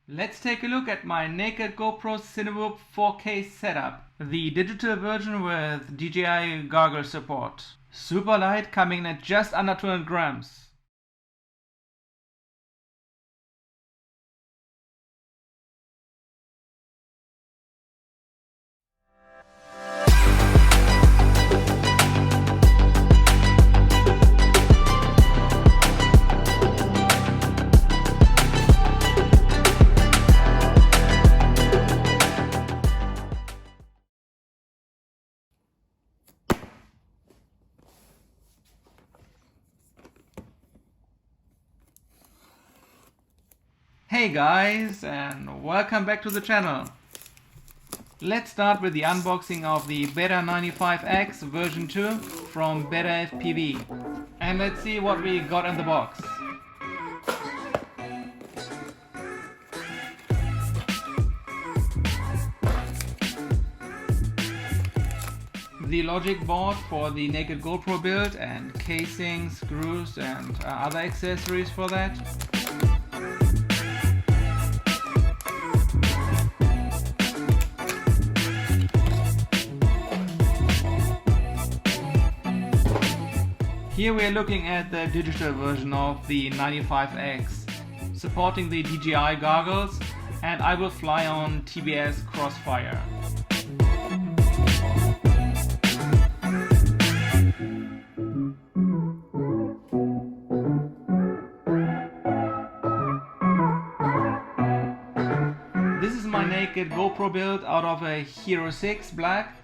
Let's take a look at my Naked GoPro Cinewhoop 4K setup, the digital version with DJI Goggles support. Super light, coming in at just under 200 grams. Hey guys, and welcome back to the channel. Let's start with the unboxing of the Beta95X version 2 from BETAFPV. And let's see what we got in the box. The logic board for the Naked GoPro build and casing, screws and other accessories for that. Here we are looking at the digital version of the 95X, supporting the DJI Goggles, and I will fly on TBS Crossfire. This is my Naked GoPro build out of a HERO6 black,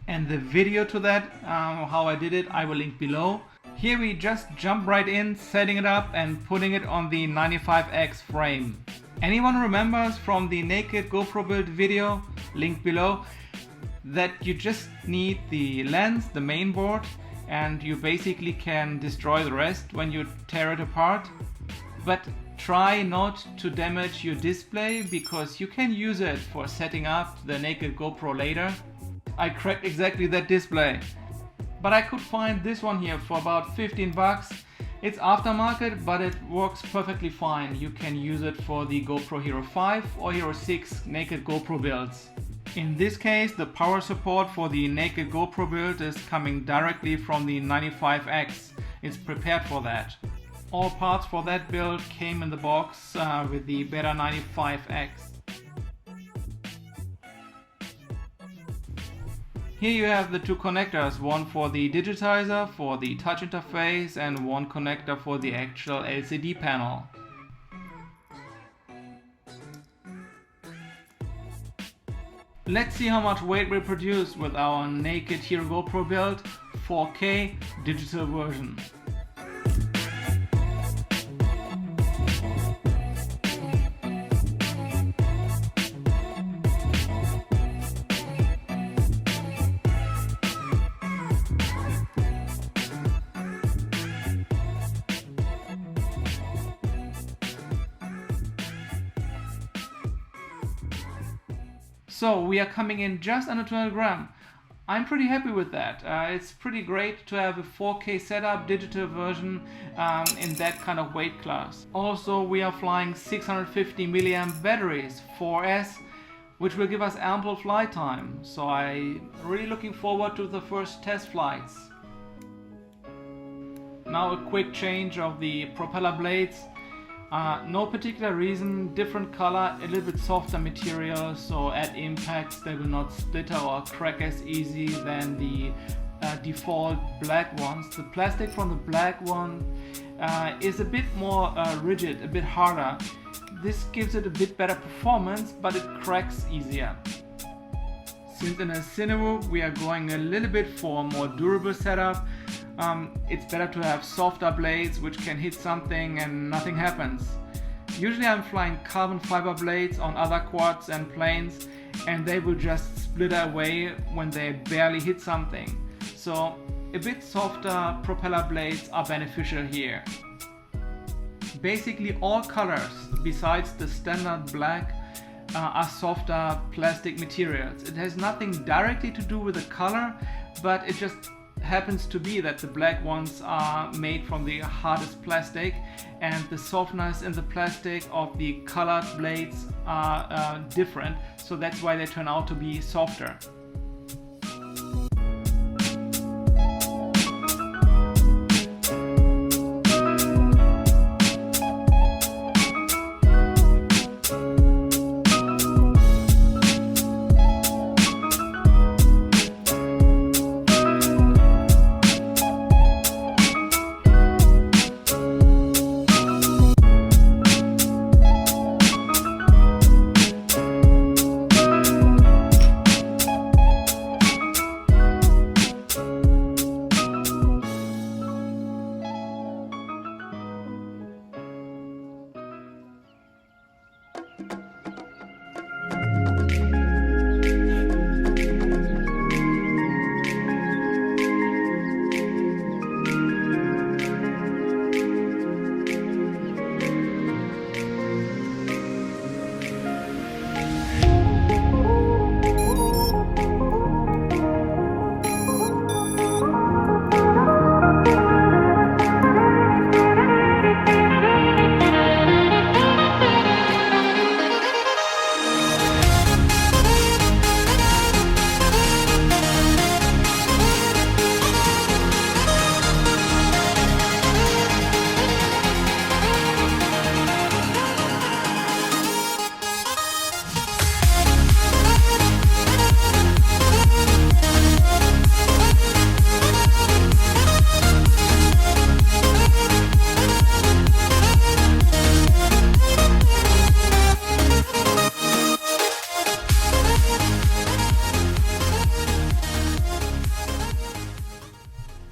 and the video to that, how I did it, I will link below. Here we just jump right in, setting it up and putting it on the 95X frame. Anyone remembers from the Naked GoPro build video, link below, that you just need the lens, the main board, and you basically can destroy the rest when you tear it apart. But try not to damage your display, because you can use it for setting up the Naked GoPro later. I cracked exactly that display. But I could find this one here for about 15 bucks. It's aftermarket, but it works perfectly fine. You can use it for the GoPro Hero 5 or Hero 6 Naked GoPro builds. In this case, the power support for the Naked GoPro build is coming directly from the 95X. It's prepared for that. All parts for that build came in the box with the Beta95X. Here you have the two connectors, one for the digitizer, for the touch interface, and one connector for the actual LCD panel. Let's see how much weight we produce with our Naked Hero GoPro build 4K digital version. So we are coming in just under 200 grams. I'm pretty happy with that. It's pretty great to have a 4K setup, digital version in that kind of weight class. Also, we are flying 650 milliamp batteries, 4S, which will give us ample flight time. So I'm really looking forward to the first test flights. Now a quick change of the propeller blades. No particular reason, different color, a little bit softer material, so at impact they will not splitter or crack as easy than the default black ones. The plastic from the black one is a bit more rigid, a bit harder. This gives it a bit better performance, but it cracks easier. Since in a Cinewhoop we are going a little bit for a more durable setup, it's better to have softer blades which can hit something and nothing happens. Usually I'm flying carbon fiber blades on other quads and planes, and they will just split away when they barely hit something. So a bit softer propeller blades are beneficial here. Basically all colors besides the standard black are softer plastic materials. It has nothing directly to do with the color, but it just happens to be that the black ones are made from the hardest plastic, and the softness in the plastic of the colored blades are different, so that's why they turn out to be softer.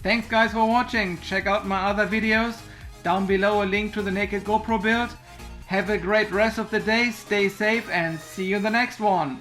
Thanks guys for watching. Check out my other videos. Down below a link to the Naked GoPro build. Have a great rest of the day, stay safe, and see you in the next one.